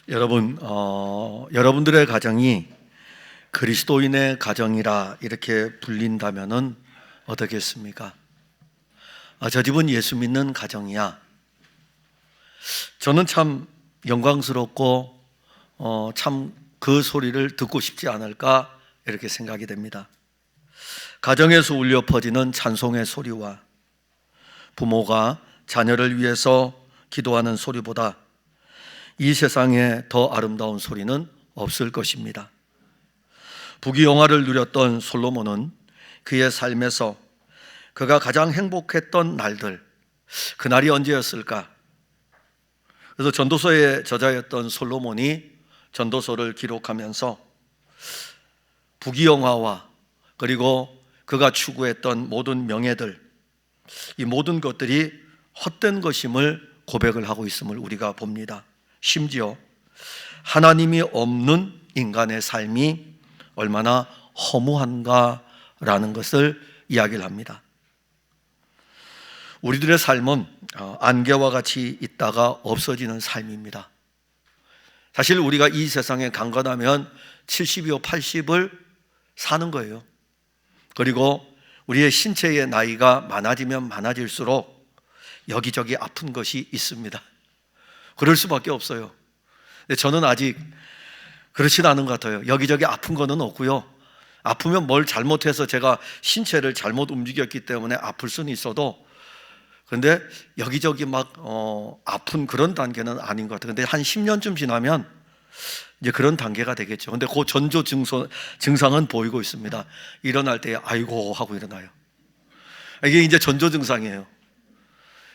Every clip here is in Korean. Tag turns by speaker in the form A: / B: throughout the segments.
A: 여러분, 여러분들의 가정이 그리스도인의 가정이라 이렇게 불린다면은 어떻겠습니까? 저 집은 예수 믿는 가정이야. 저는 참 영광스럽고 참 그 소리를 듣고 싶지 않을까 이렇게 생각이 됩니다. 가정에서 울려 퍼지는 찬송의 소리와 부모가 자녀를 위해서 기도하는 소리보다 이 세상에 더 아름다운 소리는 없을 것입니다. 부귀영화를 누렸던 솔로몬은 그의 삶에서 그가 가장 행복했던 날들, 그날이 언제였을까? 그래서 전도서의 저자였던 솔로몬이 전도서를 기록하면서 부귀영화와 그리고 그가 추구했던 모든 명예들, 이 모든 것들이 헛된 것임을 고백을 하고 있음을 우리가 봅니다. 심지어 하나님이 없는 인간의 삶이 얼마나 허무한가라는 것을 이야기를 합니다. 우리들의 삶은 안개와 같이 있다가 없어지는 삶입니다. 사실 우리가 이 세상에 강건하면 70이요 80을 사는 거예요. 그리고 우리의 신체의 나이가 많아지면 많아질수록 여기저기 아픈 것이 있습니다. 그럴 수밖에 없어요. 근데 저는 아직 그렇진 않은 것 같아요. 여기저기 아픈 거는 없고요. 아프면 뭘 잘못해서 제가 신체를 잘못 움직였기 때문에 아플 수는 있어도, 그런데 여기저기 막 아픈 그런 단계는 아닌 것 같아요. 근데 한 10년쯤 지나면 이제 그런 단계가 되겠죠. 근데 그 전조 증상은 보이고 있습니다. 일어날 때 아이고 하고 일어나요. 이게 이제 전조 증상이에요.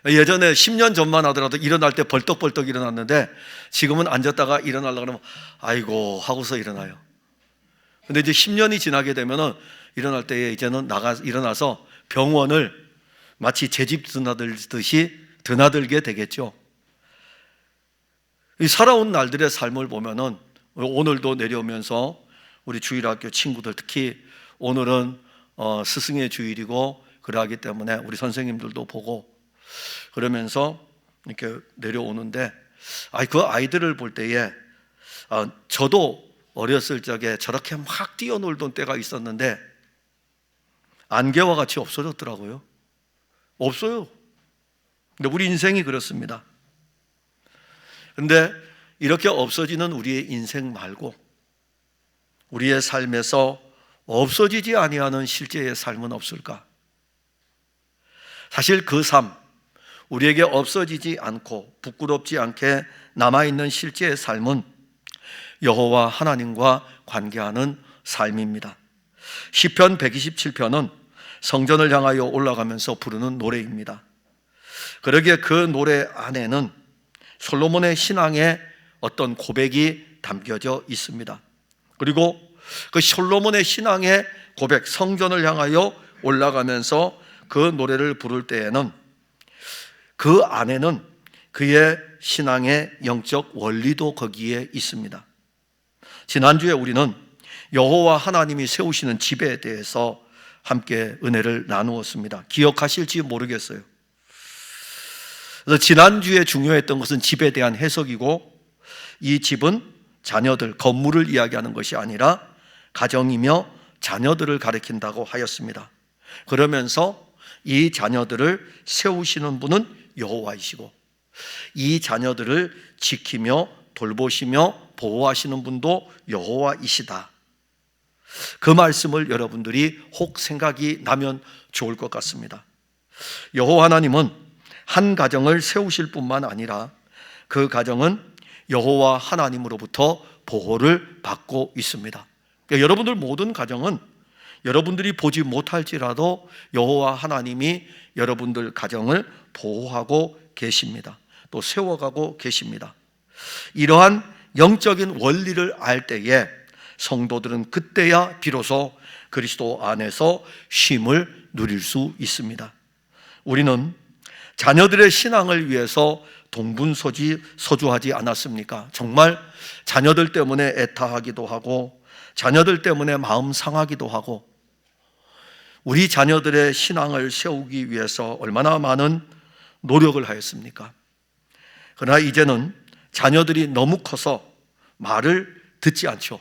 A: 예전에 10년 전만 하더라도 일어날 때 벌떡벌떡 일어났는데 지금은 앉았다가 일어나려고 그러면 아이고 하고서 일어나요. 근데 이제 10년이 지나게 되면은 일어날 때에 이제는 일어나서 병원을 마치 제 집 드나들듯이 드나들게 되겠죠. 이 살아온 날들의 삶을 보면은 오늘도 내려오면서 우리 주일학교 친구들, 특히 오늘은 스승의 주일이고 그러하기 때문에 우리 선생님들도 보고 그러면서 이렇게 내려오는데, 그 아이들을 볼 때에 저도 어렸을 적에 저렇게 막 뛰어놀던 때가 있었는데 안개와 같이 없어졌더라고요. 없어요. 근데 우리 인생이 그렇습니다. 근데 이렇게 없어지는 우리의 인생 말고 우리의 삶에서 없어지지 아니하는 실제의 삶은 없을까? 사실 그 삶, 우리에게 없어지지 않고 부끄럽지 않게 남아있는 실제의 삶은 여호와 하나님과 관계하는 삶입니다. 시편 127편은 성전을 향하여 올라가면서 부르는 노래입니다. 그러기에 그 노래 안에는 솔로몬의 신앙의 어떤 고백이 담겨져 있습니다. 그리고 그 솔로몬의 신앙의 고백, 성전을 향하여 올라가면서 그 노래를 부를 때에는 그 안에는 그의 신앙의 영적 원리도 거기에 있습니다. 지난주에 우리는 여호와 하나님이 세우시는 집에 대해서 함께 은혜를 나누었습니다. 기억하실지 모르겠어요. 그래서 지난주에 중요했던 것은 집에 대한 해석이고, 이 집은 자녀들, 건물을 이야기하는 것이 아니라 가정이며 자녀들을 가리킨다고 하였습니다. 그러면서 이 자녀들을 세우시는 분은 여호와이시고 이 자녀들을 지키며 돌보시며 보호하시는 분도 여호와이시다. 그 말씀을 여러분들이 혹 생각이 나면 좋을 것 같습니다. 여호와 하나님은 한 가정을 세우실 뿐만 아니라 그 가정은 여호와 하나님으로부터 보호를 받고 있습니다. 그러니까 여러분들 모든 가정은 여러분들이 보지 못할지라도 여호와 하나님이 여러분들 가정을 보호하고 계십니다. 또 세워가고 계십니다. 이러한 영적인 원리를 알 때에 성도들은 그때야 비로소 그리스도 안에서 쉼을 누릴 수 있습니다. 우리는 자녀들의 신앙을 위해서 동분서주하지 않았습니까? 정말 자녀들 때문에 애타하기도 하고 자녀들 때문에 마음 상하기도 하고 우리 자녀들의 신앙을 세우기 위해서 얼마나 많은 노력을 하였습니까? 그러나 이제는 자녀들이 너무 커서 말을 듣지 않죠.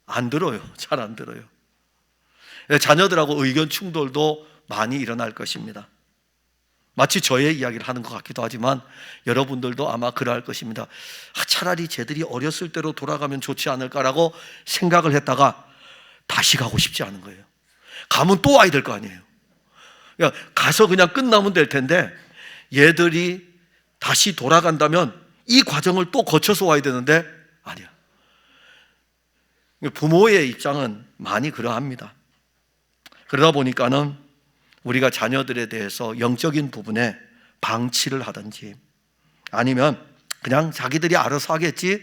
A: 안 들어요. 잘 안 들어요. 자녀들하고 의견 충돌도 많이 일어날 것입니다. 마치 저의 이야기를 하는 것 같기도 하지만 여러분들도 아마 그러할 것입니다. 차라리 쟤들이 어렸을 때로 돌아가면 좋지 않을까라고 생각을 했다가 다시 가고 싶지 않은 거예요. 가면 또 와야 될 거 아니에요. 그러니까 가서 그냥 끝나면 될 텐데 얘들이 다시 돌아간다면 이 과정을 또 거쳐서 와야 되는데 아니야. 부모의 입장은 많이 그러합니다. 그러다 보니까는 우리가 자녀들에 대해서 영적인 부분에 방치를 하든지 아니면 그냥 자기들이 알아서 하겠지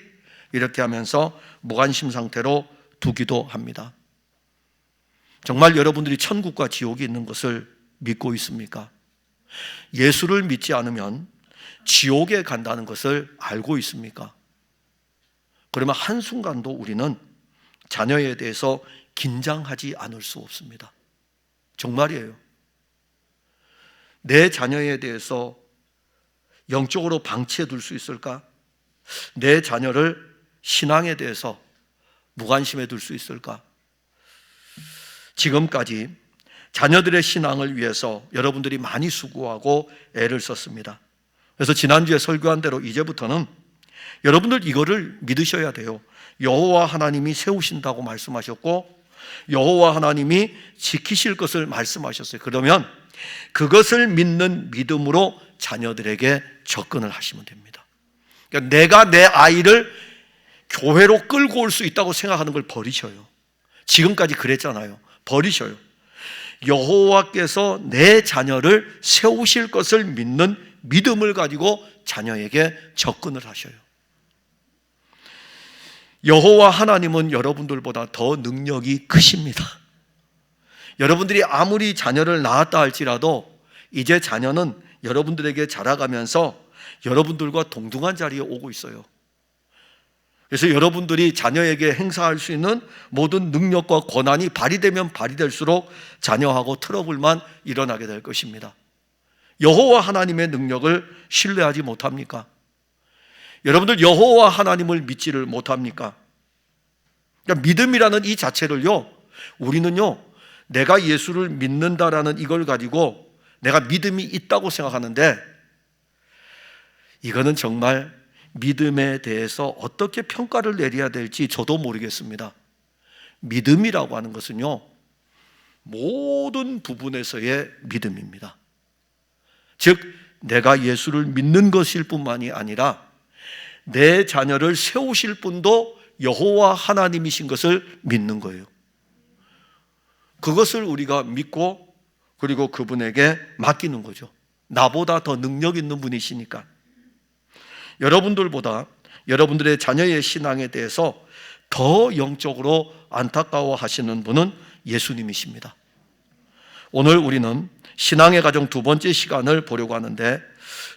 A: 이렇게 하면서 무관심 상태로 두기도 합니다. 정말 여러분들이 천국과 지옥이 있는 것을 믿고 있습니까? 예수를 믿지 않으면 지옥에 간다는 것을 알고 있습니까? 그러면 한순간도 우리는 자녀에 대해서 긴장하지 않을 수 없습니다. 정말이에요. 내 자녀에 대해서 영적으로 방치해 둘 수 있을까? 내 자녀를 신앙에 대해서 무관심해 둘 수 있을까? 지금까지 자녀들의 신앙을 위해서 여러분들이 많이 수고하고 애를 썼습니다. 그래서 지난주에 설교한 대로 이제부터는 여러분들 이거를 믿으셔야 돼요. 여호와 하나님이 세우신다고 말씀하셨고 여호와 하나님이 지키실 것을 말씀하셨어요. 그러면 그것을 믿는 믿음으로 자녀들에게 접근을 하시면 됩니다. 그러니까 내가 내 아이를 교회로 끌고 올 수 있다고 생각하는 걸 버리셔요. 지금까지 그랬잖아요. 버리셔요. 여호와께서 내 자녀를 세우실 것을 믿는 믿음을 가지고 자녀에게 접근을 하셔요. 여호와 하나님은 여러분들보다 더 능력이 크십니다. 여러분들이 아무리 자녀를 낳았다 할지라도 이제 자녀는 여러분들에게 자라가면서 여러분들과 동등한 자리에 오고 있어요. 그래서 여러분들이 자녀에게 행사할 수 있는 모든 능력과 권한이 발휘되면 발휘될수록 자녀하고 트러블만 일어나게 될 것입니다. 여호와 하나님의 능력을 신뢰하지 못합니까? 여러분들 여호와 하나님을 믿지를 못합니까? 그러니까 믿음이라는 이 자체를요, 우리는요, 내가 예수를 믿는다라는 이걸 가지고 내가 믿음이 있다고 생각하는데 이거는 정말 믿음에 대해서 어떻게 평가를 내려야 될지 저도 모르겠습니다. 믿음이라고 하는 것은요, 모든 부분에서의 믿음입니다. 즉, 내가 예수를 믿는 것일 뿐만이 아니라 내 자녀를 세우실 분도 여호와 하나님이신 것을 믿는 거예요. 그것을 우리가 믿고 그리고 그분에게 맡기는 거죠. 나보다 더 능력 있는 분이시니까. 여러분들보다 여러분들의 자녀의 신앙에 대해서 더 영적으로 안타까워 하시는 분은 예수님이십니다. 오늘 우리는 신앙의 가정 두 번째 시간을 보려고 하는데,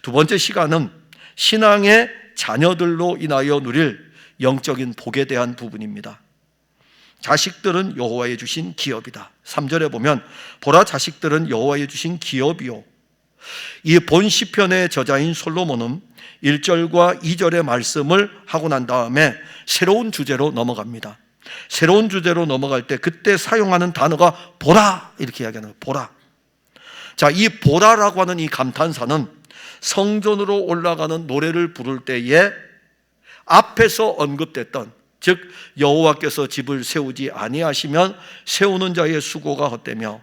A: 두 번째 시간은 신앙의 자녀들로 인하여 누릴 영적인 복에 대한 부분입니다. 자식들은 여호와의 주신 기업이다. 3절에 보면 보라, 자식들은 여호와의 주신 기업이요. 이 본 시편의 저자인 솔로몬은 1절과 2절의 말씀을 하고 난 다음에 새로운 주제로 넘어갑니다. 새로운 주제로 넘어갈 때 그때 사용하는 단어가 보라, 이렇게 이야기하는 거예요. 보라. 자, 이 보라라고 하는 이 감탄사는 성전으로 올라가는 노래를 부를 때에 앞에서 언급됐던, 즉 여호와께서 집을 세우지 아니하시면 세우는 자의 수고가 헛되며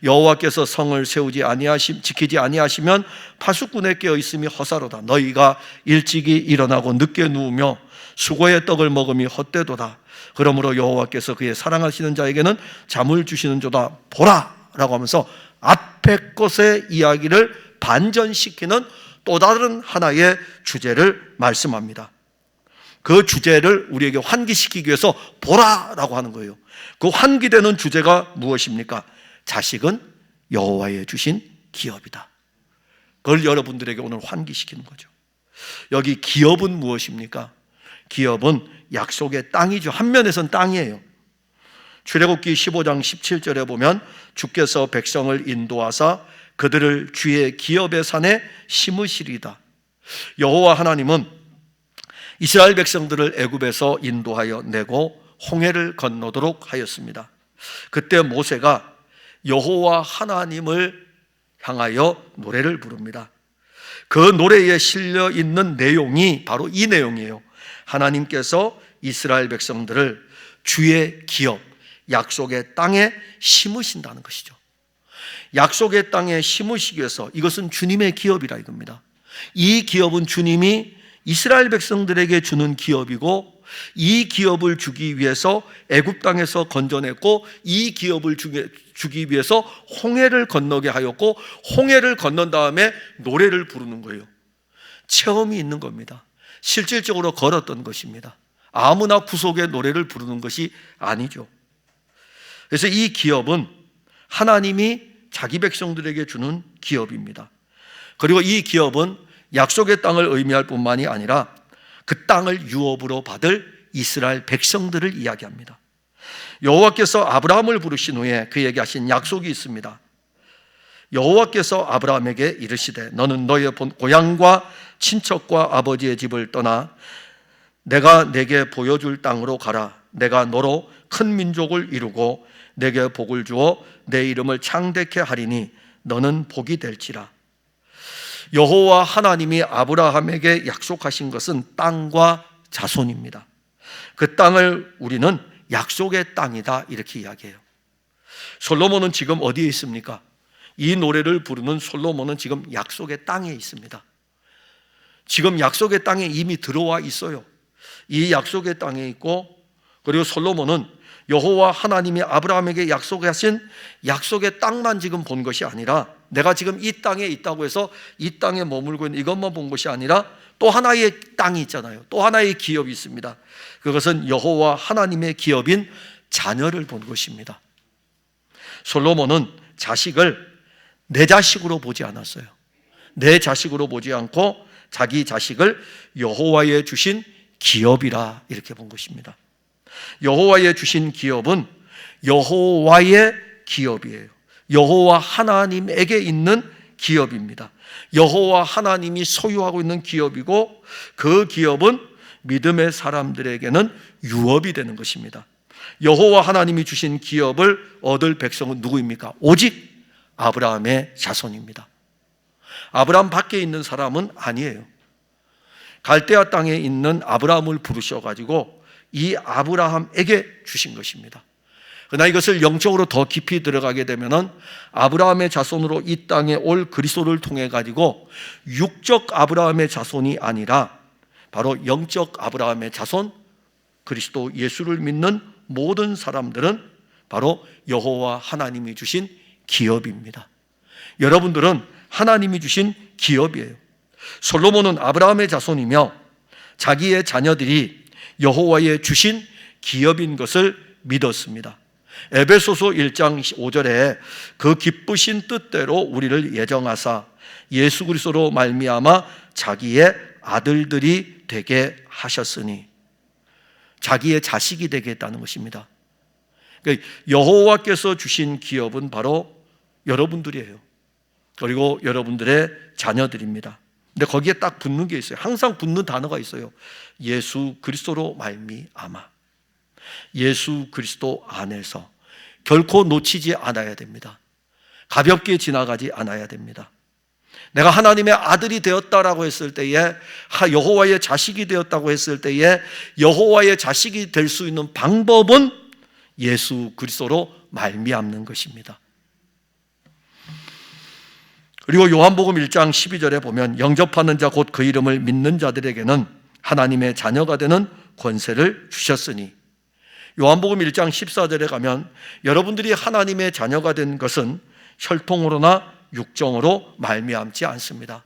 A: 여호와께서 성을 지키지 아니하시면 파수꾼에 깨어 있음이 허사로다. 너희가 일찍이 일어나고 늦게 누우며 수고의 떡을 먹음이 헛되도다. 그러므로 여호와께서 그의 사랑하시는 자에게는 잠을 주시는조다. 보라라고 하면서 앞에 것의 이야기를 반전시키는 또 다른 하나의 주제를 말씀합니다. 그 주제를 우리에게 환기시키기 위해서 보라라고 하는 거예요. 그 환기되는 주제가 무엇입니까? 자식은 여호와의 주신 기업이다. 그걸 여러분들에게 오늘 환기시키는 거죠. 여기 기업은 무엇입니까? 기업은 약속의 땅이죠. 한 면에서는 땅이에요. 출애굽기 15장 17절에 보면 주께서 백성을 인도하사 그들을 주의 기업의 산에 심으시리다. 여호와 하나님은 이스라엘 백성들을 애굽에서 인도하여 내고 홍해를 건너도록 하였습니다. 그때 모세가 여호와 하나님을 향하여 노래를 부릅니다. 그 노래에 실려 있는 내용이 바로 이 내용이에요. 하나님께서 이스라엘 백성들을 주의 기업, 약속의 땅에 심으신다는 것이죠. 약속의 땅에 심으시기 위해서, 이것은 주님의 기업이라 이겁니다. 이 기업은 주님이 이스라엘 백성들에게 주는 기업이고, 이 기업을 주기 위해서 애굽 땅에서 건져냈고, 이 기업을 주기 위해서 홍해를 건너게 하였고, 홍해를 건넌 다음에 노래를 부르는 거예요. 체험이 있는 겁니다. 실질적으로 걸었던 것입니다. 아무나 구속의 노래를 부르는 것이 아니죠. 그래서 이 기업은 하나님이 자기 백성들에게 주는 기업입니다. 그리고 이 기업은 약속의 땅을 의미할 뿐만이 아니라 그 땅을 유업으로 받을 이스라엘 백성들을 이야기합니다. 여호와께서 아브라함을 부르신 후에 그에게 하신 약속이 있습니다. 여호와께서 아브라함에게 이르시되 너는 너의 고향과 친척과 아버지의 집을 떠나 내가 내게 보여줄 땅으로 가라. 내가 너로 큰 민족을 이루고 내게 복을 주어 내 이름을 창대케 하리니 너는 복이 될지라. 여호와 하나님이 아브라함에게 약속하신 것은 땅과 자손입니다. 그 땅을 우리는 약속의 땅이다 이렇게 이야기해요. 솔로몬은 지금 어디에 있습니까? 이 노래를 부르는 솔로몬은 지금 약속의 땅에 있습니다. 지금 약속의 땅에 이미 들어와 있어요. 이 약속의 땅에 있고, 그리고 솔로몬은 여호와 하나님이 아브라함에게 약속하신 약속의 땅만 지금 본 것이 아니라, 내가 지금 이 땅에 있다고 해서 이 땅에 머물고 있는 이것만 본 것이 아니라 또 하나의 땅이 있잖아요. 또 하나의 기업이 있습니다. 그것은 여호와 하나님의 기업인 자녀를 본 것입니다. 솔로몬은 자식을 내 자식으로 보지 않았어요. 내 자식으로 보지 않고 자기 자식을 여호와의 주신 기업이라 이렇게 본 것입니다. 여호와의 주신 기업은 여호와의 기업이에요. 여호와 하나님에게 있는 기업입니다. 여호와 하나님이 소유하고 있는 기업이고, 그 기업은 믿음의 사람들에게는 유업이 되는 것입니다. 여호와 하나님이 주신 기업을 얻을 백성은 누구입니까? 오직 아브라함의 자손입니다. 아브라함 밖에 있는 사람은 아니에요. 갈대아 땅에 있는 아브라함을 부르셔가지고 이 아브라함에게 주신 것입니다. 그러나 이것을 영적으로 더 깊이 들어가게 되면은 아브라함의 자손으로 이 땅에 올 그리스도를 통해 가지고 육적 아브라함의 자손이 아니라 바로 영적 아브라함의 자손, 그리스도 예수를 믿는 모든 사람들은 바로 여호와 하나님이 주신 기업입니다. 여러분들은 하나님이 주신 기업이에요. 솔로몬은 아브라함의 자손이며 자기의 자녀들이 여호와의 주신 기업인 것을 믿었습니다. 에베소서 1장 5절에 그 기쁘신 뜻대로 우리를 예정하사 예수 그리스도로 말미암아 자기의 아들들이 되게 하셨으니, 자기의 자식이 되게 했다는 것입니다. 그러니까 여호와께서 주신 기업은 바로 여러분들이에요. 그리고 여러분들의 자녀들입니다. 근데 거기에 딱 붙는 게 있어요. 항상 붙는 단어가 있어요. 예수 그리스도로 말미암아. 예수 그리스도 안에서. 결코 놓치지 않아야 됩니다. 가볍게 지나가지 않아야 됩니다. 내가 하나님의 아들이 되었다라고 했을 때에, 여호와의 자식이 되었다고 했을 때에, 여호와의 자식이 될 수 있는 방법은 예수 그리스도로 말미암는 것입니다. 그리고 요한복음 1장 12절에 보면 영접하는 자 곧 그 이름을 믿는 자들에게는 하나님의 자녀가 되는 권세를 주셨으니, 요한복음 1장 14절에 가면 여러분들이 하나님의 자녀가 된 것은 혈통으로나 육정으로 말미암지 않습니다.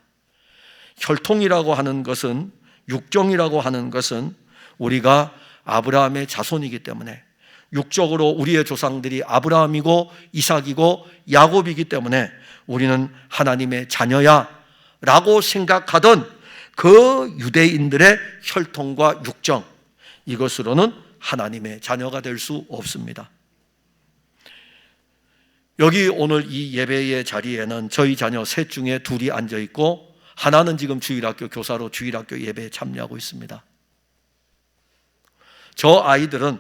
A: 혈통이라고 하는 것은, 육정이라고 하는 것은 우리가 아브라함의 자손이기 때문에, 육적으로 우리의 조상들이 아브라함이고 이삭이고 야곱이기 때문에 우리는 하나님의 자녀야 라고 생각하던 그 유대인들의 혈통과 육정, 이것으로는 하나님의 자녀가 될 수 없습니다. 여기 오늘 이 예배의 자리에는 저희 자녀 셋 중에 둘이 앉아 있고, 하나는 지금 주일학교 교사로 주일학교 예배에 참여하고 있습니다. 저 아이들은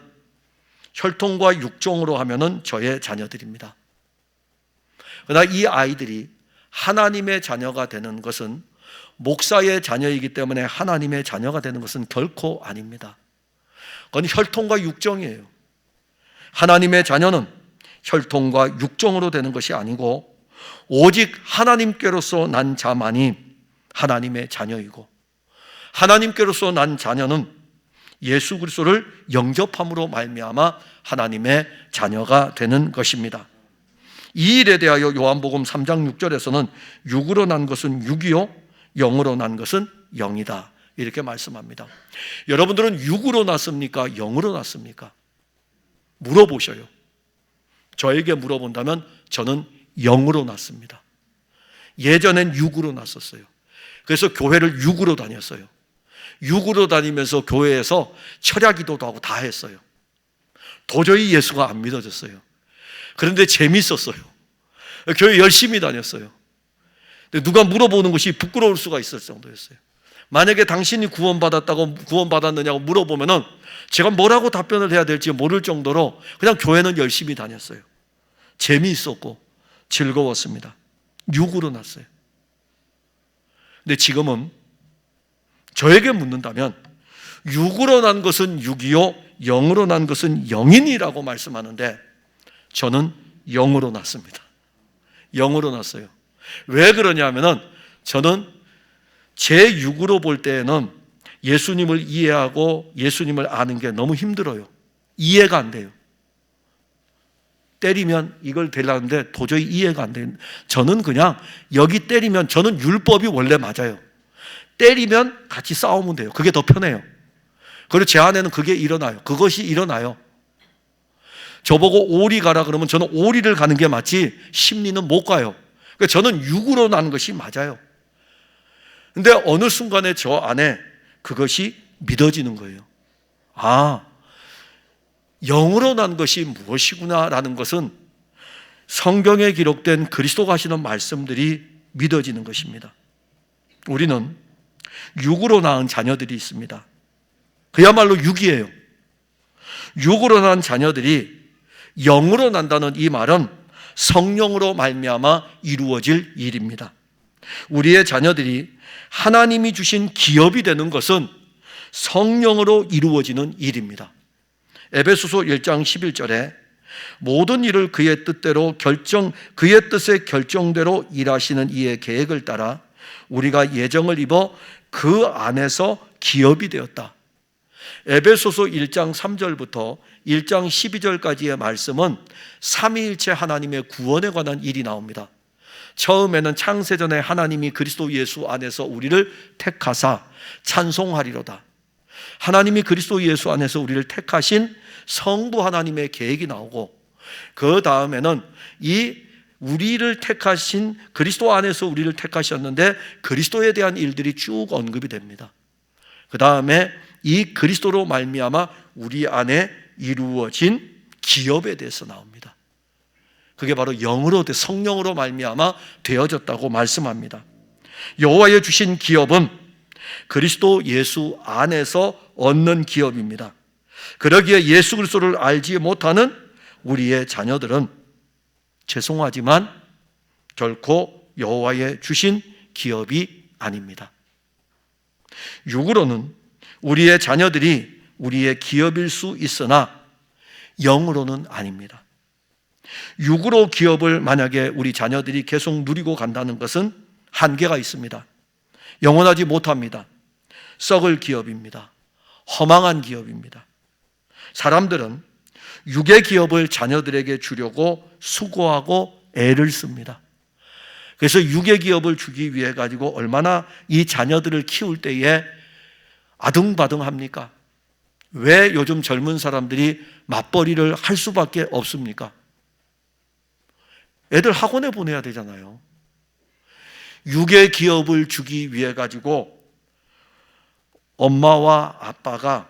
A: 혈통과 육종으로 하면은 저의 자녀들입니다. 그러나 이 아이들이 하나님의 자녀가 되는 것은, 목사의 자녀이기 때문에 하나님의 자녀가 되는 것은 결코 아닙니다. 그건 혈통과 육종이에요. 하나님의 자녀는 혈통과 육종으로 되는 것이 아니고 오직 하나님께로서 난 자만이 하나님의 자녀이고, 하나님께로서 난 자녀는 예수 그리스도를 영접함으로 말미암아 하나님의 자녀가 되는 것입니다. 이 일에 대하여 요한복음 3장 6절에서는 육으로 난 것은 육이요 영으로 난 것은 영이다, 이렇게 말씀합니다. 여러분들은 육으로 났습니까? 영으로 났습니까? 물어보셔요. 저에게 물어본다면 저는 영으로 났습니다. 예전엔 육으로 났었어요. 그래서 교회를 육으로 다녔어요. 육으로 다니면서 교회에서 철야 기도도 하고 다 했어요. 도저히 예수가 안 믿어졌어요. 그런데 재밌었어요. 교회 열심히 다녔어요. 근데 누가 물어보는 것이 부끄러울 수가 있을 정도였어요. 만약에 당신이 구원받았느냐고 물어보면은 제가 뭐라고 답변을 해야 될지 모를 정도로 그냥 교회는 열심히 다녔어요. 재미있었고 즐거웠습니다. 육으로 났어요. 근데 지금은 저에게 묻는다면 육으로 난 것은 육이요 영으로 난 것은 영이니라고 말씀하는데, 저는 영으로 났습니다. 영으로 났어요. 왜 그러냐면은 저는 제 육으로 볼 때에는 예수님을 이해하고 예수님을 아는 게 너무 힘들어요. 이해가 안 돼요. 때리면 이걸 되려는데 도저히 이해가 안 돼요. 저는 그냥 여기 때리면, 저는 율법이 원래 맞아요. 때리면 같이 싸우면 돼요. 그게 더 편해요. 그리고 제 안에는 그게 일어나요. 그것이 일어나요. 저보고 오리 가라 그러면 저는 오리를 가는 게 맞지 심리는 못 가요. 그러니까 저는 육으로 난 것이 맞아요. 근데 어느 순간에 저 안에 그것이 믿어지는 거예요. 아, 영으로 난 것이 무엇이구나라는 것은 성경에 기록된 그리스도가 하시는 말씀들이 믿어지는 것입니다. 우리는 육으로 낳은 자녀들이 있습니다. 그야말로 육이에요. 육으로 낳은 자녀들이 영으로 난다는 이 말은 성령으로 말미암아 이루어질 일입니다. 우리의 자녀들이 하나님이 주신 기업이 되는 것은 성령으로 이루어지는 일입니다. 에베소서 1장 11절에 모든 일을 그의 뜻대로 그의 뜻의 결정대로 일하시는 이의 계획을 따라 우리가 예정을 입어 그 안에서 기업이 되었다. 에베소서 1장 3절부터 1장 12절까지의 말씀은 삼위일체 하나님의 구원에 관한 일이 나옵니다. 처음에는 창세전에 하나님이 그리스도 예수 안에서 우리를 택하사 찬송하리로다. 하나님이 그리스도 예수 안에서 우리를 택하신 성부 하나님의 계획이 나오고, 그 다음에는 이 우리를 택하신 그리스도 안에서 우리를 택하셨는데 그리스도에 대한 일들이 쭉 언급이 됩니다. 그 다음에 이 그리스도로 말미암아 우리 안에 이루어진 기업에 대해서 나옵니다. 그게 바로 영으로 성령으로 말미암아 되어졌다고 말씀합니다. 여호와의 주신 기업은 그리스도 예수 안에서 얻는 기업입니다. 그러기에 예수 그리스도를 알지 못하는 우리의 자녀들은 죄송하지만 결코 여호와의 주신 기업이 아닙니다. 육으로는 우리의 자녀들이 우리의 기업일 수 있으나 영으로는 아닙니다. 육으로 기업을 만약에 우리 자녀들이 계속 누리고 간다는 것은 한계가 있습니다. 영원하지 못합니다. 썩을 기업입니다. 허망한 기업입니다. 사람들은 육의 기업을 자녀들에게 주려고 수고하고 애를 씁니다. 그래서 육의 기업을 주기 위해 가지고 얼마나 이 자녀들을 키울 때에 아등바등합니까? 왜 요즘 젊은 사람들이 맞벌이를 할 수밖에 없습니까? 애들 학원에 보내야 되잖아요. 육의 기업을 주기 위해 가지고 엄마와 아빠가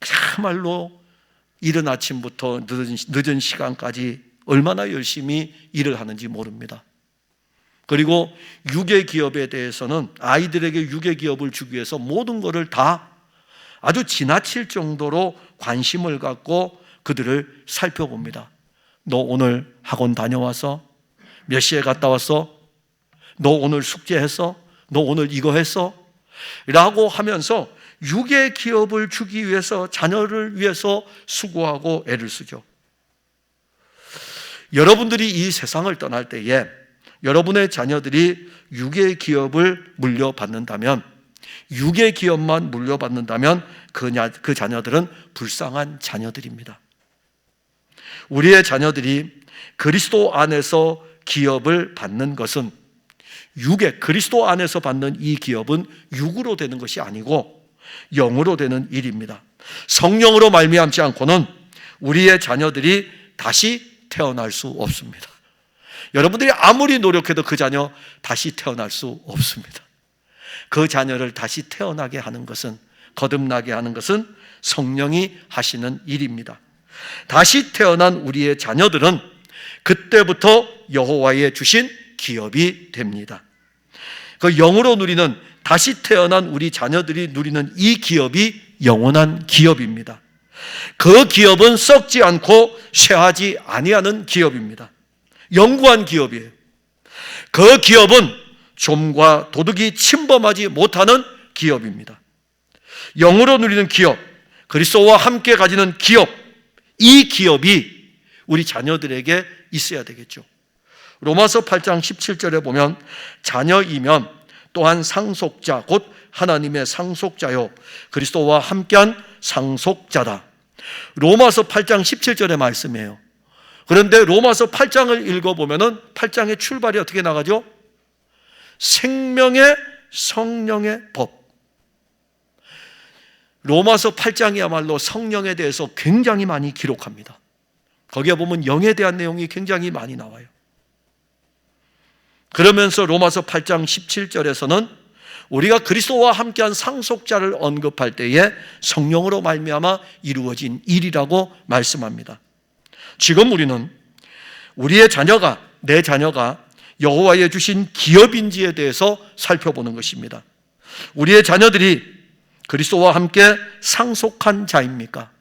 A: 참말로 이른 아침부터 늦은 시간까지 얼마나 열심히 일을 하는지 모릅니다. 그리고 육의 기업에 대해서는 아이들에게 육의 기업을 주기 위해서 모든 것을 다 아주 지나칠 정도로 관심을 갖고 그들을 살펴봅니다. 너 오늘 학원 다녀와서? 몇 시에 갔다 왔어? 너 오늘 숙제했어? 너 오늘 이거 했어? 라고 하면서 육의 기업을 주기 위해서, 자녀를 위해서 수고하고 애를 쓰죠. 여러분들이 이 세상을 떠날 때에 여러분의 자녀들이 육의 기업을 물려받는다면, 육의 기업만 물려받는다면 그 자녀들은 불쌍한 자녀들입니다. 우리의 자녀들이 그리스도 안에서 기업을 받는 것은, 그리스도 안에서 받는 이 기업은 육으로 되는 것이 아니고 영으로 되는 일입니다. 성령으로 말미암지 않고는 우리의 자녀들이 다시 태어날 수 없습니다. 여러분들이 아무리 노력해도 그 자녀 다시 태어날 수 없습니다. 그 자녀를 다시 태어나게 하는 것은, 거듭나게 하는 것은 성령이 하시는 일입니다. 다시 태어난 우리의 자녀들은 그때부터 여호와의 주신 기업이 됩니다. 그 영으로 누리는, 다시 태어난 우리 자녀들이 누리는 이 기업이 영원한 기업입니다. 그 기업은 썩지 않고 쇠하지 아니하는 기업입니다. 영구한 기업이에요. 그 기업은 좀과 도둑이 침범하지 못하는 기업입니다. 영으로 누리는 기업, 그리스도와 함께 가지는 기업, 이 기업이 우리 자녀들에게 있어야 되겠죠. 로마서 8장 17절에 보면 자녀이면 또한 상속자, 곧 하나님의 상속자요 그리스도와 함께한 상속자다. 로마서 8장 17절의 말씀이에요. 그런데 로마서 8장을 읽어보면 8장의 출발이 어떻게 나가죠? 생명의 성령의 법. 로마서 8장이야말로 성령에 대해서 굉장히 많이 기록합니다. 거기에 보면 영에 대한 내용이 굉장히 많이 나와요. 그러면서 로마서 8장 17절에서는 우리가 그리스도와 함께한 상속자를 언급할 때에 성령으로 말미암아 이루어진 일이라고 말씀합니다. 지금 우리는 우리의 자녀가, 내 자녀가 여호와의 주신 기업인지에 대해서 살펴보는 것입니다. 우리의 자녀들이 그리스도와 함께 상속한 자입니까?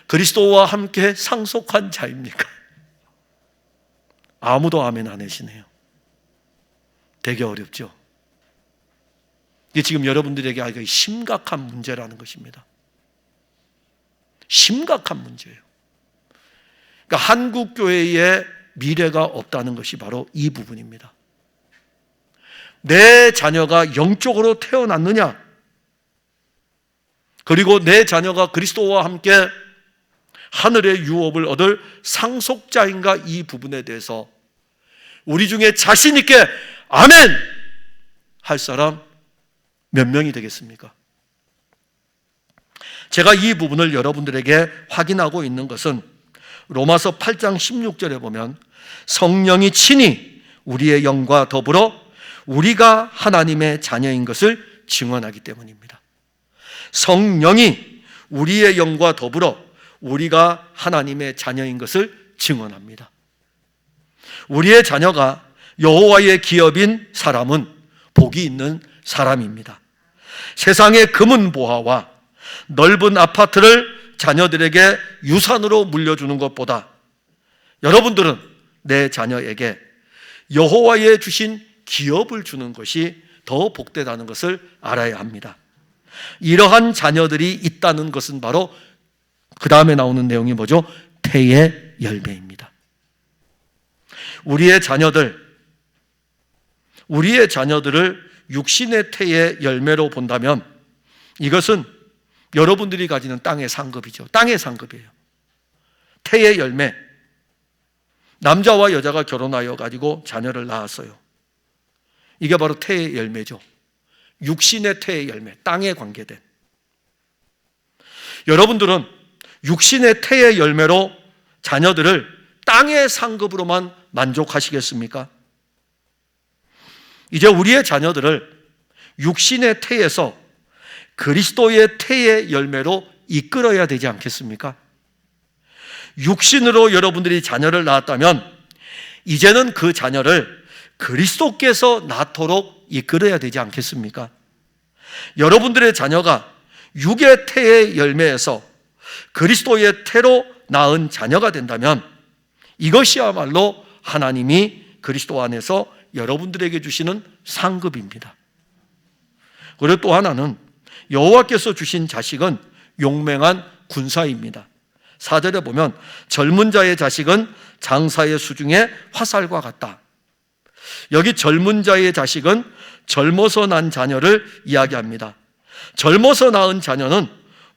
A: 그리스도와 함께 상속한 자입니까? 아무도 아멘 안 하시네요. 되게 어렵죠. 이게 지금 여러분들에게 아주 심각한 문제라는 것입니다. 심각한 문제예요. 그러니까 한국 교회에 미래가 없다는 것이 바로 이 부분입니다. 내 자녀가 영적으로 태어났느냐, 그리고 내 자녀가 그리스도와 함께 하늘의 유업을 얻을 상속자인가, 이 부분에 대해서 우리 중에 자신 있게 아멘 할 사람 몇 명이 되겠습니까? 제가 이 부분을 여러분들에게 확인하고 있는 것은 로마서 8장 16절에 보면 성령이 친히 우리의 영과 더불어 우리가 하나님의 자녀인 것을 증언하기 때문입니다. 성령이 우리의 영과 더불어 우리가 하나님의 자녀인 것을 증언합니다. 우리의 자녀가 여호와의 기업인 사람은 복이 있는 사람입니다. 세상의 금은 보화와 넓은 아파트를 자녀들에게 유산으로 물려주는 것보다 여러분들은 내 자녀에게 여호와의 주신 기업을 주는 것이 더 복되다는 것을 알아야 합니다. 이러한 자녀들이 있다는 것은 바로 그 다음에 나오는 내용이 뭐죠? 태의 열매입니다. 우리의 자녀들을 육신의 태의 열매로 본다면 이것은 여러분들이 가지는 땅의 상급이죠. 땅의 상급이에요. 태의 열매. 남자와 여자가 결혼하여 가지고 자녀를 낳았어요. 이게 바로 태의 열매죠. 육신의 태의 열매, 땅에 관계된. 여러분들은 육신의 태의 열매로 자녀들을 땅의 상급으로만 만족하시겠습니까? 이제 우리의 자녀들을 육신의 태에서 그리스도의 태의 열매로 이끌어야 되지 않겠습니까? 육신으로 여러분들이 자녀를 낳았다면 이제는 그 자녀를 그리스도께서 낳도록 이끌어야 되지 않겠습니까? 여러분들의 자녀가 육의 태의 열매에서 그리스도의 태로 낳은 자녀가 된다면 이것이야말로 하나님이 그리스도 안에서 여러분들에게 주시는 상급입니다. 그리고 또 하나는 여호와께서 주신 자식은 용맹한 군사입니다. 4절에 보면 젊은 자의 자식은 장사의 수중에 화살과 같다. 여기 젊은 자의 자식은 젊어서 난 자녀를 이야기합니다. 젊어서 낳은 자녀는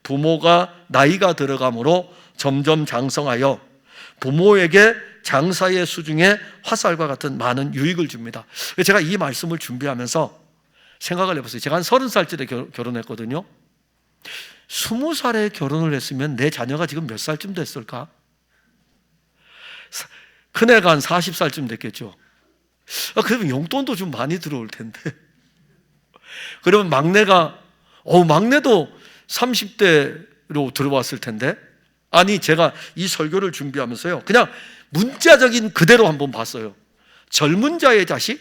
A: 부모가 나이가 들어감으로 점점 장성하여 부모에게 장사의 수중에 화살과 같은 많은 유익을 줍니다. 제가 이 말씀을 준비하면서 생각을 해봤어요. 제가 한 30살쯤에 결혼했거든요. 20살에 결혼을 했으면 내 자녀가 지금 몇 살쯤 됐을까? 큰애가 한 40살쯤 됐겠죠. 그러면 용돈도 좀 많이 들어올 텐데. 그러면 막내도 30대로 들어왔을 텐데. 아니, 제가 이 설교를 준비하면서요, 그냥 문자적인 그대로 한번 봤어요. 젊은 자의 자식?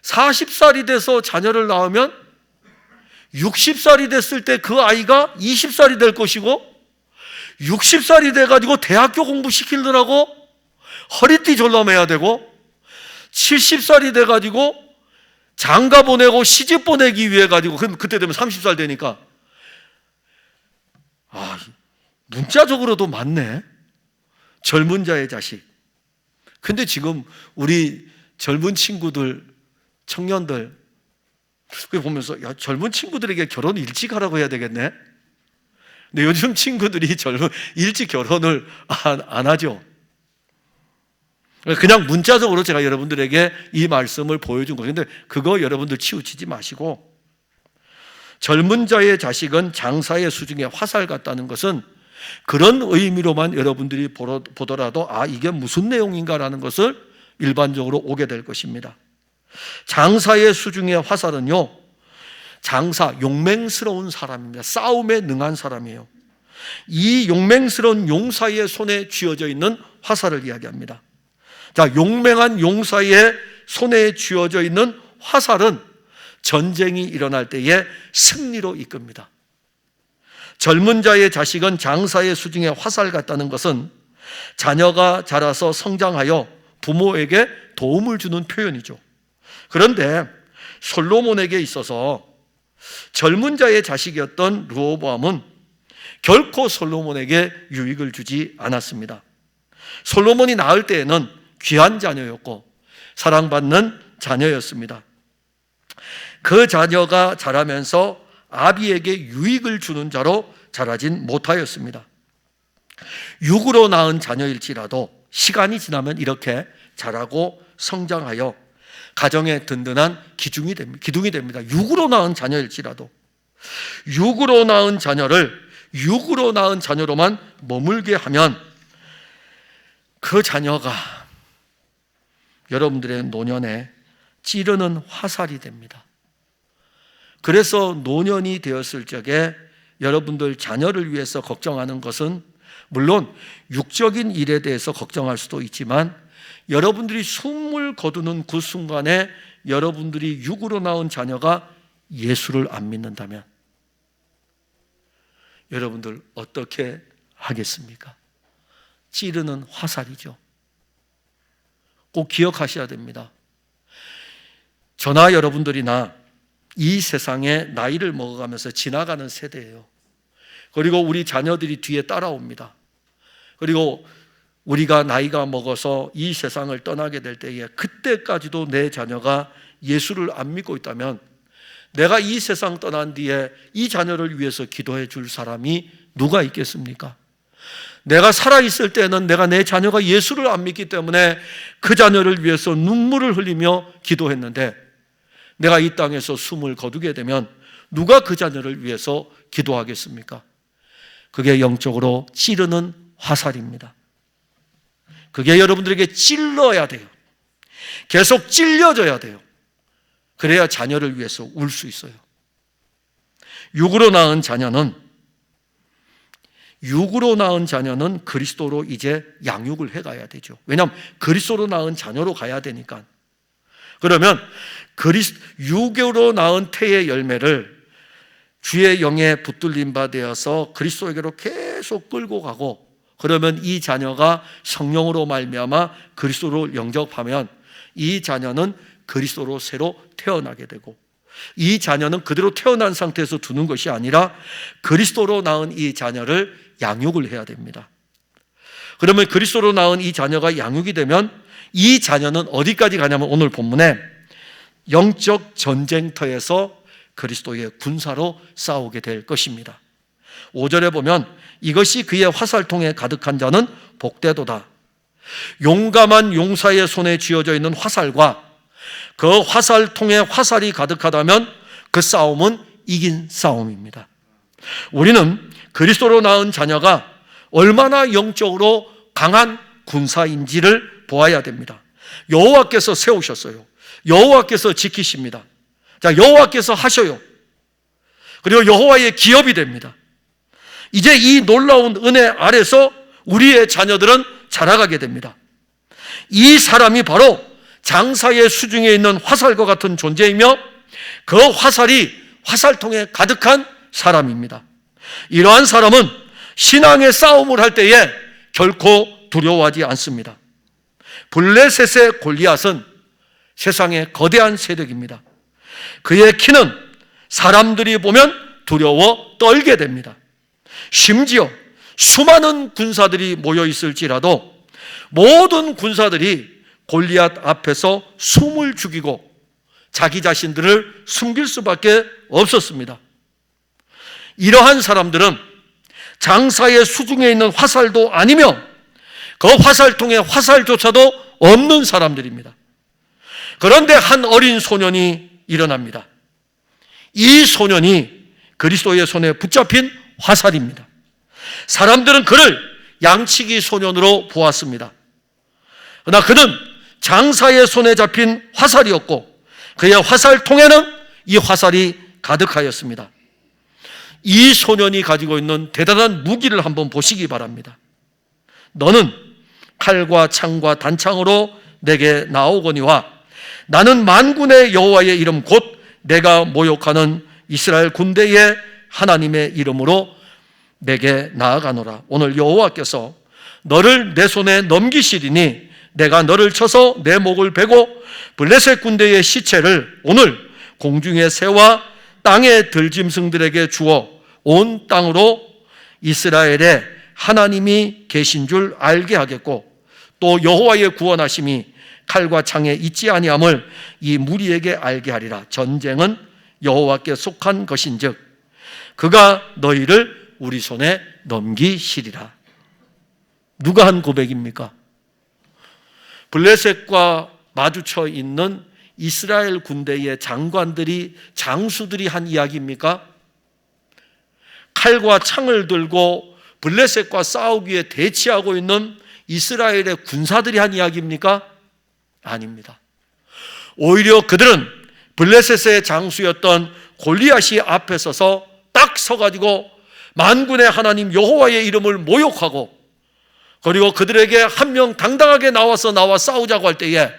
A: 40살이 돼서 자녀를 낳으면 60살이 됐을 때 그 아이가 20살이 될 것이고, 60살이 돼가지고 대학교 공부시키느라고 허리띠 졸라매야 되고, 70살이 돼가지고 장가 보내고 시집 보내기 위해 가지고, 그때 되면 30살 되니까, 문자적으로도 많네. 젊은 자의 자식. 근데 지금 우리 젊은 친구들, 청년들 보면서, 야, 젊은 친구들에게 결혼 일찍 하라고 해야 되겠네. 근데 요즘 친구들이 일찍 결혼을 안 하죠. 그냥 문자적으로 제가 여러분들에게 이 말씀을 보여준 거예요. 근데 그거 여러분들 치우치지 마시고, 젊은 자의 자식은 장사의 수중에 화살 같다는 것은 그런 의미로만 여러분들이 보더라도 이게 무슨 내용인가라는 것을 일반적으로 오게 될 것입니다. 장사의 수중의 화살은요, 용맹스러운 사람입니다. 싸움에 능한 사람이에요. 이 용맹스러운 용사의 손에 쥐어져 있는 화살을 이야기합니다. 자, 용맹한 용사의 손에 쥐어져 있는 화살은 전쟁이 일어날 때에 승리로 이끕니다. 젊은 자의 자식은 장사의 수중에 화살 같다는 것은 자녀가 자라서 성장하여 부모에게 도움을 주는 표현이죠. 그런데 솔로몬에게 있어서 젊은 자의 자식이었던 르호보암은 결코 솔로몬에게 유익을 주지 않았습니다. 솔로몬이 낳을 때에는 귀한 자녀였고 사랑받는 자녀였습니다. 그 자녀가 자라면서 아비에게 유익을 주는 자로 자라진 못하였습니다. 육으로 낳은 자녀일지라도 시간이 지나면 이렇게 자라고 성장하여 가정의 든든한 기둥이 됩니다. 육으로 낳은 자녀일지라도 육으로 낳은 자녀를 육으로 낳은 자녀로만 머물게 하면 그 자녀가 여러분들의 노년에 찌르는 화살이 됩니다. 그래서 노년이 되었을 적에 여러분들 자녀를 위해서 걱정하는 것은 물론 육적인 일에 대해서 걱정할 수도 있지만, 여러분들이 숨을 거두는 그 순간에 여러분들이 육으로 낳은 자녀가 예수를 안 믿는다면 여러분들 어떻게 하겠습니까? 찌르는 화살이죠. 꼭 기억하셔야 됩니다. 저나 여러분들이나 이 세상에 나이를 먹어가면서 지나가는 세대예요. 그리고 우리 자녀들이 뒤에 따라옵니다. 그리고 우리가 나이가 먹어서 이 세상을 떠나게 될 때에 그때까지도 내 자녀가 예수를 안 믿고 있다면 내가 이 세상 떠난 뒤에 이 자녀를 위해서 기도해 줄 사람이 누가 있겠습니까? 내가 살아있을 때는 내가 내 자녀가 예수를 안 믿기 때문에 그 자녀를 위해서 눈물을 흘리며 기도했는데, 내가 이 땅에서 숨을 거두게 되면 누가 그 자녀를 위해서 기도하겠습니까? 그게 영적으로 찌르는 화살입니다. 그게 여러분들에게 찔러야 돼요. 계속 찔려져야 돼요. 그래야 자녀를 위해서 울 수 있어요. 육으로 낳은 자녀는 그리스도로 이제 양육을 해가야 되죠. 왜냐하면 그리스도로 낳은 자녀로 가야 되니까. 그러면 육으로 낳은 태의 열매를 주의 영에 붙들림 바 되어서 그리스도에게로 계속 끌고 가고, 그러면 이 자녀가 성령으로 말미암아 그리스도를 영접하면 이 자녀는 그리스도로 새로 태어나게 되고, 이 자녀는 그대로 태어난 상태에서 두는 것이 아니라 그리스도로 낳은 이 자녀를 양육을 해야 됩니다. 그러면 그리스도로 낳은 이 자녀가 양육이 되면 이 자녀는 어디까지 가냐면 오늘 본문에 영적 전쟁터에서 그리스도의 군사로 싸우게 될 것입니다. 5절에 보면 이것이 그의 화살통에 가득한 자는 복되도다. 용감한 용사의 손에 쥐어져 있는 화살과 그 화살통에 화살이 가득하다면 그 싸움은 이긴 싸움입니다. 우리는 그리스도로 낳은 자녀가 얼마나 영적으로 강한 군사인지를 보아야 됩니다. 여호와께서 세우셨어요. 여호와께서 지키십니다. 자, 여호와께서 하셔요. 그리고 여호와의 기업이 됩니다. 이제 이 놀라운 은혜 아래서 우리의 자녀들은 자라가게 됩니다. 이 사람이 바로 장사의 수중에 있는 화살과 같은 존재이며 그 화살이 화살통에 가득한 사람입니다. 이러한 사람은 신앙의 싸움을 할 때에 결코 두려워하지 않습니다. 블레셋의 골리앗은 세상의 거대한 세력입니다. 그의 키는 사람들이 보면 두려워 떨게 됩니다. 심지어 수많은 군사들이 모여 있을지라도 모든 군사들이 골리앗 앞에서 숨을 죽이고 자기 자신들을 숨길 수밖에 없었습니다. 이러한 사람들은 장사의 수중에 있는 화살도 아니며 그 화살통에 화살조차도 없는 사람들입니다. 그런데 한 어린 소년이 일어납니다. 이 소년이 그리스도의 손에 붙잡힌 화살입니다. 사람들은 그를 양치기 소년으로 보았습니다. 그러나 그는 장사의 손에 잡힌 화살이었고 그의 화살통에는 이 화살이 가득하였습니다. 이 소년이 가지고 있는 대단한 무기를 한번 보시기 바랍니다. 너는 칼과 창과 단창으로 내게 나오거니와 나는 만군의 여호와의 이름 곧 내가 모욕하는 이스라엘 군대의 하나님의 이름으로 내게 나아가노라. 오늘 여호와께서 너를 내 손에 넘기시리니 내가 너를 쳐서 내 목을 베고 블레셋 군대의 시체를 오늘 공중의 새와 땅의 들짐승들에게 주어 온 땅으로 이스라엘의 하나님이 계신 줄 알게 하겠고 또 여호와의 구원하심이 칼과 창에 있지 아니함을 이 무리에게 알게 하리라. 전쟁은 여호와께 속한 것인즉 그가 너희를 우리 손에 넘기시리라. 누가 한 고백입니까? 블레셋과 마주쳐 있는 이스라엘 군대의 장관들이, 장수들이 한 이야기입니까? 칼과 창을 들고 블레셋과 싸우기 위해 대치하고 있는 이스라엘의 군사들이 한 이야기입니까? 아닙니다. 오히려 그들은 블레셋의 장수였던 골리앗이 앞에 서서 딱 서가지고 만군의 하나님 여호와의 이름을 모욕하고 그리고 그들에게 한 명 당당하게 나와 싸우자고 할 때에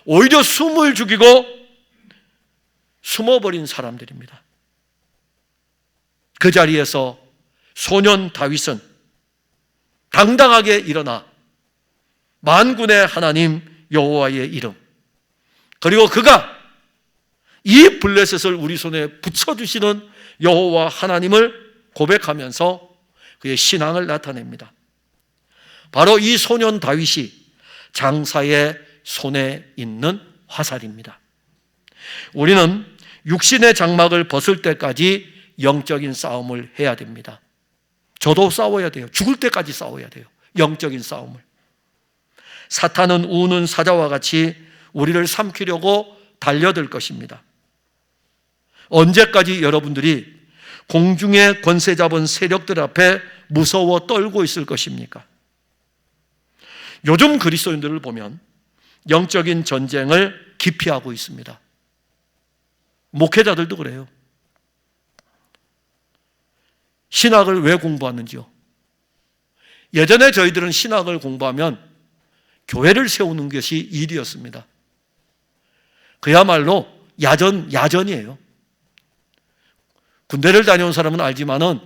A: 오히려 숨을 죽이고 숨어버린 사람들입니다. 그 자리에서 소년 다윗은 당당하게 일어나 만군의 하나님 여호와의 이름 그리고 그가 이 블레셋을 우리 손에 붙여주시는 여호와 하나님을 고백하면서 그의 신앙을 나타냅니다. 바로 이 소년 다윗이 장사의 손에 있는 화살입니다. 우리는 육신의 장막을 벗을 때까지 영적인 싸움을 해야 됩니다. 저도 싸워야 돼요. 죽을 때까지 싸워야 돼요. 영적인 싸움을. 사탄은 우는 사자와 같이 우리를 삼키려고 달려들 것입니다. 언제까지 여러분들이 공중의 권세 잡은 세력들 앞에 무서워 떨고 있을 것입니까? 요즘 그리스도인들을 보면 영적인 전쟁을 기피하고 있습니다. 목회자들도 그래요. 신학을 왜 공부하는지요? 예전에 저희들은 신학을 공부하면 교회를 세우는 것이 일이었습니다. 그야말로 야전이에요. 군대를 다녀온 사람은 알지만은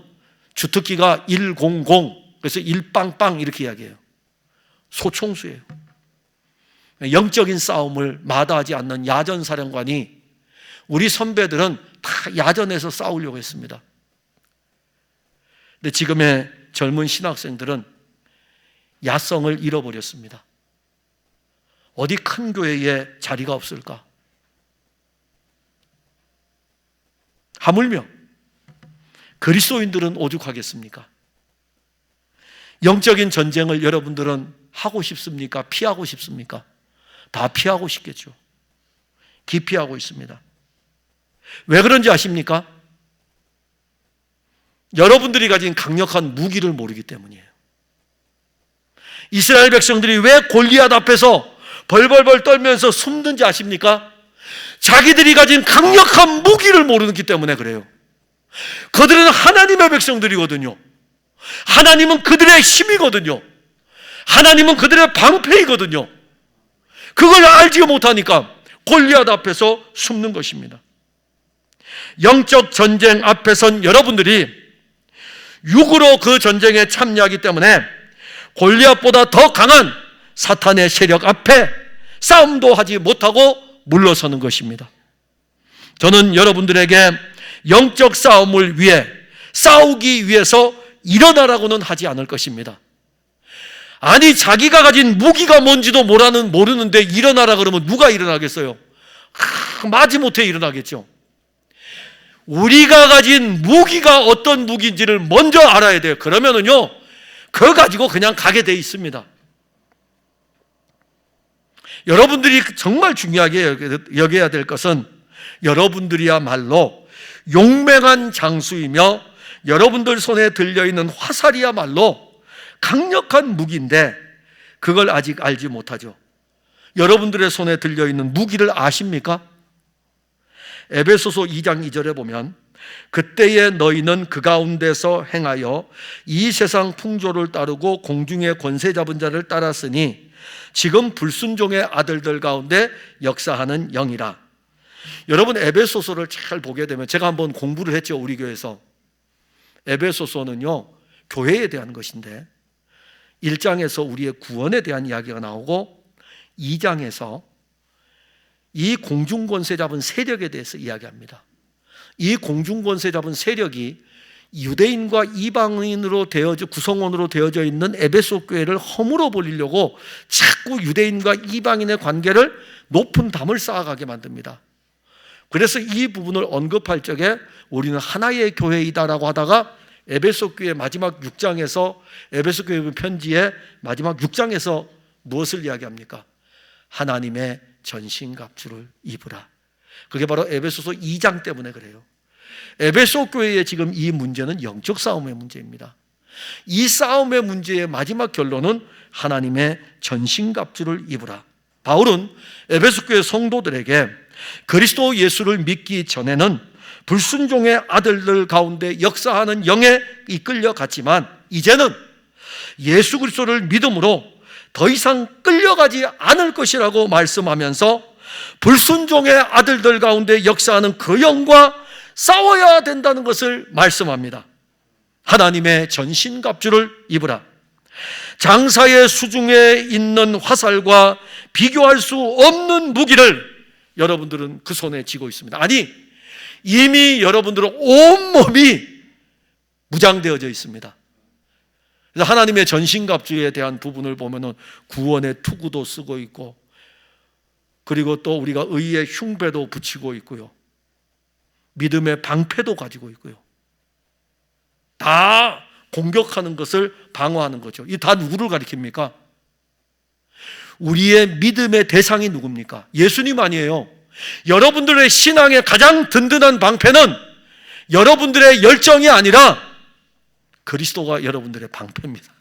A: 주특기가 100, 그래서 1빵빵 이렇게 이야기해요. 소총수예요. 영적인 싸움을 마다하지 않는 야전 사령관이 우리 선배들은 다 야전에서 싸우려고 했습니다. 근데 지금의 젊은 신학생들은 야성을 잃어버렸습니다. 어디 큰 교회에 자리가 없을까? 하물며 그리스도인들은 오죽하겠습니까? 영적인 전쟁을 여러분들은 하고 싶습니까? 피하고 싶습니까? 다 피하고 싶겠죠. 기피하고 있습니다. 왜 그런지 아십니까? 여러분들이 가진 강력한 무기를 모르기 때문이에요. 이스라엘 백성들이 왜 골리앗 앞에서 벌벌벌 떨면서 숨는지 아십니까? 자기들이 가진 강력한 무기를 모르기 때문에 그래요. 그들은 하나님의 백성들이거든요. 하나님은 그들의 힘이거든요. 하나님은 그들의 방패이거든요. 그걸 알지 못하니까 골리앗 앞에서 숨는 것입니다. 영적 전쟁 앞에 선 여러분들이 육으로 그 전쟁에 참여하기 때문에 골리앗보다 더 강한 사탄의 세력 앞에 싸움도 하지 못하고 물러서는 것입니다. 저는 여러분들에게 영적 싸움을 위해 싸우기 위해서 일어나라고는 하지 않을 것입니다. 아니, 자기가 가진 무기가 뭔지도 모르는데 일어나라 그러면 누가 일어나겠어요? 마지못해 일어나겠죠. 우리가 가진 무기가 어떤 무기인지를 먼저 알아야 돼요. 그러면은요, 그거 가지고 그냥 가게 돼 있습니다. 여러분들이 정말 중요하게 여겨야 될 것은 여러분들이야말로 용맹한 장수이며 여러분들 손에 들려있는 화살이야말로 강력한 무기인데 그걸 아직 알지 못하죠. 여러분들의 손에 들려있는 무기를 아십니까? 에베소서 2장 2절에 보면 그때에 너희는 그 가운데서 행하여 이 세상 풍조를 따르고 공중의 권세 잡은 자를 따랐으니 지금 불순종의 아들들 가운데 역사하는 영이라. 여러분, 에베소서를 잘 보게 되면, 제가 한번 공부를 했죠, 우리 교회에서. 에베소서는요, 교회에 대한 것인데 1장에서 우리의 구원에 대한 이야기가 나오고 2장에서 이 공중권세 잡은 세력에 대해서 이야기합니다. 이 공중권세 잡은 세력이 유대인과 이방인으로 구성원으로 되어져 있는 에베소 교회를 허물어 버리려고 자꾸 유대인과 이방인의 관계를 높은 담을 쌓아가게 만듭니다. 그래서 이 부분을 언급할 적에 우리는 하나의 교회이다라고 하다가 에베소 교회 마지막 6장에서 에베소 교회 편지의 마지막 6장에서 무엇을 이야기합니까? 하나님의 전신갑주를 입으라. 그게 바로 에베소서 2장 때문에 그래요. 에베소 교회의 지금 이 문제는 영적 싸움의 문제입니다. 이 싸움의 문제의 마지막 결론은 하나님의 전신갑주를 입으라. 바울은 에베소 교회 성도들에게 그리스도 예수를 믿기 전에는 불순종의 아들들 가운데 역사하는 영에 이끌려 갔지만 이제는 예수 그리스도를 믿음으로 더 이상 끌려가지 않을 것이라고 말씀하면서 불순종의 아들들 가운데 역사하는 그 영과 싸워야 된다는 것을 말씀합니다. 하나님의 전신갑주를 입으라. 장사의 수중에 있는 화살과 비교할 수 없는 무기를 여러분들은 그 손에 쥐고 있습니다. 아니, 이미 여러분들은 온몸이 무장되어져 있습니다. 그래서 하나님의 전신갑주에 대한 부분을 보면은 구원의 투구도 쓰고 있고, 그리고 또 우리가 의의 흉배도 붙이고 있고요, 믿음의 방패도 가지고 있고요. 다 공격하는 것을 방어하는 거죠. 이 다 누구를 가리킵니까? 우리의 믿음의 대상이 누굽니까? 예수님 아니에요. 여러분들의 신앙의 가장 든든한 방패는 여러분들의 열정이 아니라 그리스도가 여러분들의 방패입니다.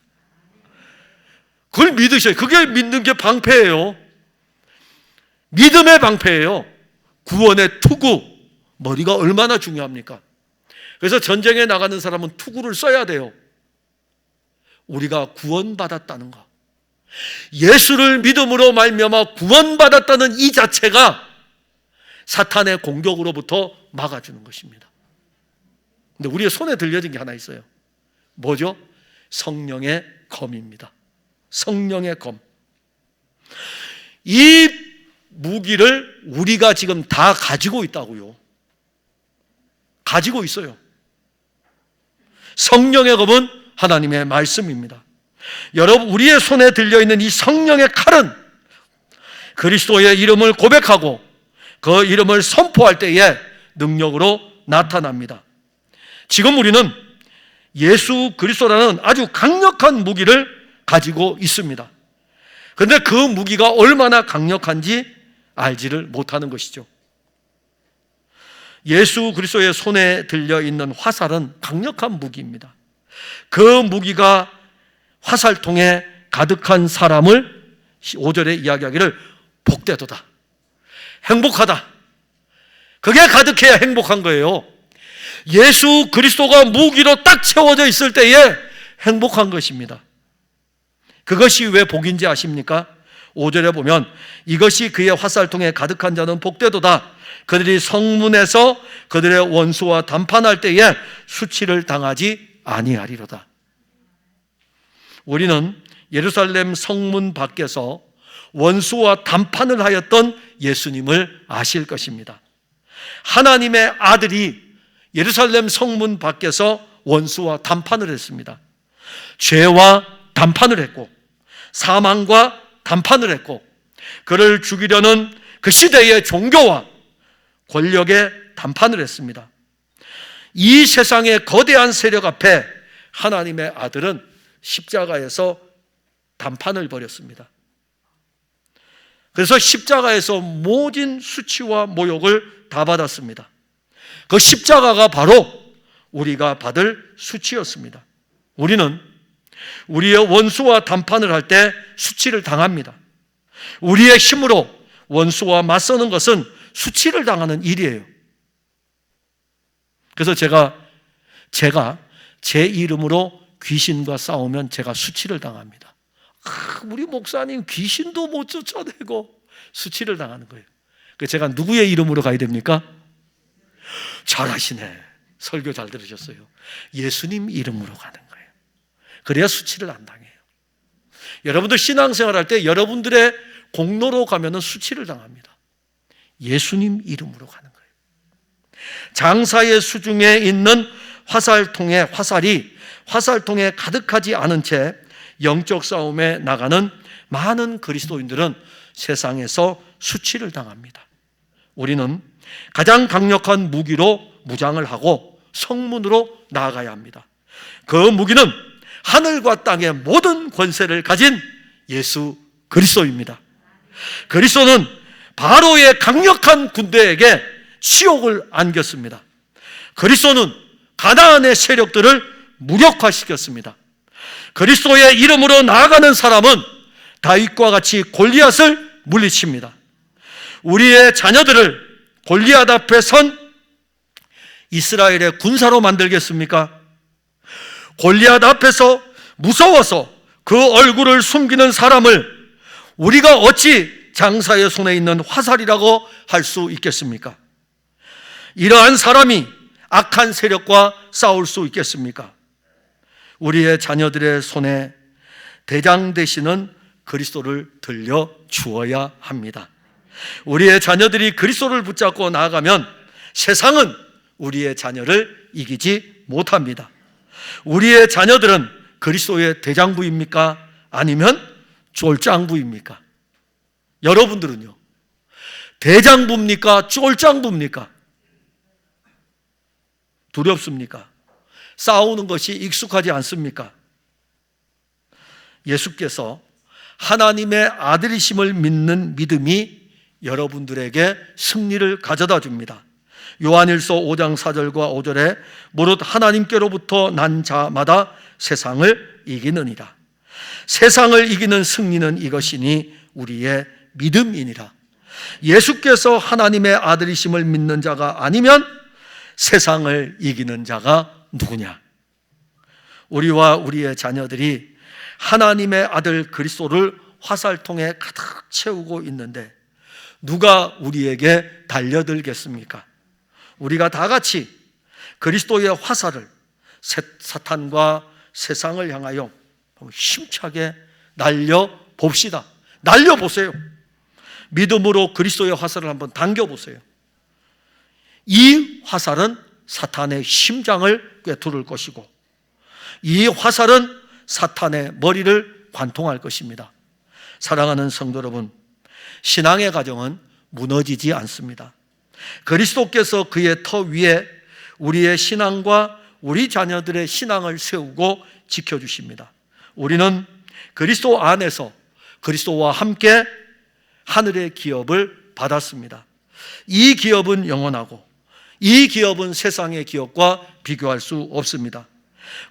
A: 그걸 믿으셔요. 그게 믿는 게 방패예요. 믿음의 방패예요. 구원의 투구. 머리가 얼마나 중요합니까? 그래서 전쟁에 나가는 사람은 투구를 써야 돼요. 우리가 구원받았다는 거, 예수를 믿음으로 말미암아 구원받았다는 이 자체가 사탄의 공격으로부터 막아주는 것입니다. 근데 우리의 손에 들려진 게 하나 있어요. 뭐죠? 성령의 검입니다. 성령의 검. 이 무기를 우리가 지금 다 가지고 있다고요. 가지고 있어요. 성령의 검은 하나님의 말씀입니다. 여러분, 우리의 손에 들려있는 이 성령의 칼은 그리스도의 이름을 고백하고 그 이름을 선포할 때에 능력으로 나타납니다. 지금 우리는 예수 그리스도라는 아주 강력한 무기를 가지고 있습니다. 그런데 그 무기가 얼마나 강력한지 알지를 못하는 것이죠. 예수 그리스도의 손에 들려있는 화살은 강력한 무기입니다. 그 무기가 화살통에 가득한 사람을 5절에 이야기하기를 복되도다, 행복하다. 그게 가득해야 행복한 거예요. 예수 그리스도가 무기로 딱 채워져 있을 때에 행복한 것입니다. 그것이 왜 복인지 아십니까? 5절에 보면 이것이 그의 화살통에 가득한 자는 복되도다. 그들이 성문에서 그들의 원수와 담판할 때에 수치를 당하지 아니하리로다. 우리는 예루살렘 성문 밖에서 원수와 담판을 하였던 예수님을 아실 것입니다. 하나님의 아들이 예루살렘 성문 밖에서 원수와 담판을 했습니다. 죄와 담판을 했고 사망과 담판을 했고 그를 죽이려는 그 시대의 종교와 권력의 담판을 했습니다. 이 세상의 거대한 세력 앞에 하나님의 아들은 십자가에서 담판을 벌였습니다. 그래서 십자가에서 모진 수치와 모욕을 다 받았습니다. 그 십자가가 바로 우리가 받을 수치였습니다. 우리는 우리의 원수와 담판을 할 때 수치를 당합니다. 우리의 힘으로 원수와 맞서는 것은 수치를 당하는 일이에요. 그래서 제가 제 이름으로 귀신과 싸우면 제가 수치를 당합니다. 우리 목사님 귀신도 못 쫓아내고 수치를 당하는 거예요. 그래서 제가 누구의 이름으로 가야 됩니까? 잘하시네. 설교 잘 들으셨어요. 예수님 이름으로 가는 거예요. 그래야 수치를 안 당해요. 여러분들 신앙생활 할 때 여러분들의 공로로 가면은 수치를 당합니다. 예수님 이름으로 가는 거예요. 장사의 수중에 있는 화살통의 화살통에 가득하지 않은 채 영적 싸움에 나가는 많은 그리스도인들은 세상에서 수치를 당합니다. 우리는 가장 강력한 무기로 무장을 하고 성문으로 나아가야 합니다. 그 무기는 하늘과 땅의 모든 권세를 가진 예수 그리스도입니다. 그리스도는 바로의 강력한 군대에게 치욕을 안겼습니다. 그리스도는 가나안의 세력들을 무력화시켰습니다. 그리스도의 이름으로 나아가는 사람은 다윗과 같이 골리앗을 물리칩니다. 우리의 자녀들을 골리앗 앞에 선 이스라엘의 군사로 만들겠습니까? 골리앗 앞에서 무서워서 그 얼굴을 숨기는 사람을 우리가 어찌 장사의 손에 있는 화살이라고 할 수 있겠습니까? 이러한 사람이 악한 세력과 싸울 수 있겠습니까? 우리의 자녀들의 손에 대장 되시는 그리스도를 들려 주어야 합니다. 우리의 자녀들이 그리스도를 붙잡고 나아가면 세상은 우리의 자녀를 이기지 못합니다. 우리의 자녀들은 그리스도의 대장부입니까? 아니면 쫄장부입니까? 여러분들은요? 대장부입니까? 쫄장부입니까? 두렵습니까? 싸우는 것이 익숙하지 않습니까? 예수께서 하나님의 아들이심을 믿는 믿음이 여러분들에게 승리를 가져다 줍니다. 요한일서 5장 4절과 5절에 무릇 하나님께로부터 난 자마다 세상을 이기느니라. 세상을 이기는 승리는 이것이니 우리의 믿음이니라. 예수께서 하나님의 아들이심을 믿는 자가 아니면 세상을 이기는 자가 누구냐? 우리와 우리의 자녀들이 하나님의 아들 그리스도를 화살통에 가득 채우고 있는데 누가 우리에게 달려들겠습니까? 우리가 다 같이 그리스도의 화살을 사탄과 세상을 향하여 힘차게 날려봅시다. 날려보세요. 믿음으로 그리스도의 화살을 한번 당겨보세요. 이 화살은 사탄의 심장을 꿰뚫을 것이고, 이 화살은 사탄의 머리를 관통할 것입니다. 사랑하는 성도 여러분, 신앙의 가정은 무너지지 않습니다. 그리스도께서 그의 터 위에 우리의 신앙과 우리 자녀들의 신앙을 세우고 지켜주십니다. 우리는 그리스도 안에서 그리스도와 함께 하늘의 기업을 받았습니다. 이 기업은 영원하고 이 기업은 세상의 기업과 비교할 수 없습니다.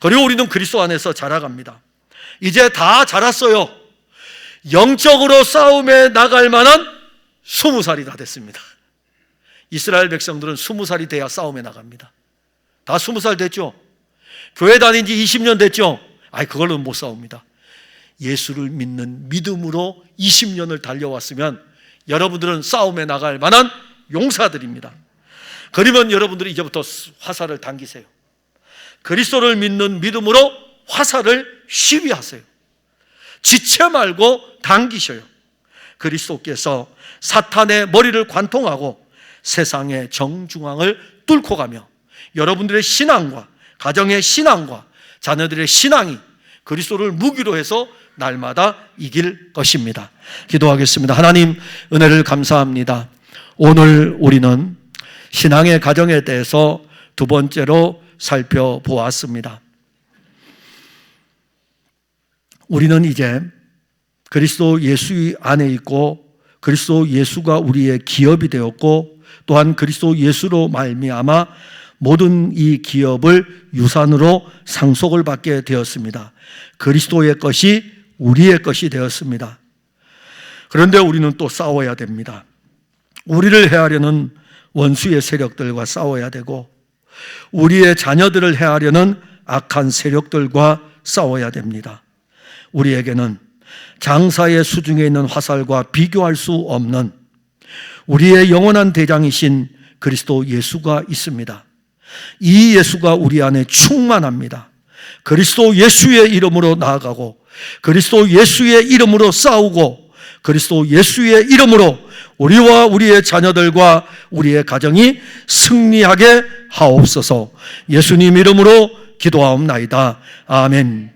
A: 그리고 우리는 그리스도 안에서 자라갑니다. 이제 다 자랐어요. 영적으로 싸움에 나갈 만한 20살이 다 됐습니다. 이스라엘 백성들은 20살이 돼야 싸움에 나갑니다. 다 20살 됐죠? 교회 다닌 지 20년 됐죠? 그걸로는 못 싸웁니다. 예수를 믿는 믿음으로 20년을 달려왔으면 여러분들은 싸움에 나갈 만한 용사들입니다. 그러면 여러분들이 이제부터 화살을 당기세요. 그리스도를 믿는 믿음으로 화살을 시위하세요. 지체 말고 당기셔요. 그리스도께서 사탄의 머리를 관통하고 세상의 정중앙을 뚫고 가며 여러분들의 신앙과 가정의 신앙과 자녀들의 신앙이 그리스도를 무기로 해서 날마다 이길 것입니다. 기도하겠습니다. 하나님, 은혜를 감사합니다. 오늘 우리는 신앙의 가정에 대해서 두 번째로 살펴보았습니다. 우리는 이제 그리스도 예수 안에 있고 그리스도 예수가 우리의 기업이 되었고 또한 그리스도 예수로 말미암아 모든 이 기업을 유산으로 상속을 받게 되었습니다. 그리스도의 것이 우리의 것이 되었습니다. 그런데 우리는 또 싸워야 됩니다. 우리를 해하려는 원수의 세력들과 싸워야 되고 우리의 자녀들을 해하려는 악한 세력들과 싸워야 됩니다. 우리에게는 장사의 수중에 있는 화살과 비교할 수 없는 우리의 영원한 대장이신 그리스도 예수가 있습니다. 이 예수가 우리 안에 충만합니다. 그리스도 예수의 이름으로 나아가고 그리스도 예수의 이름으로 싸우고 그리스도 예수의 이름으로 우리와 우리의 자녀들과 우리의 가정이 승리하게 하옵소서. 예수님 이름으로 기도하옵나이다. 아멘.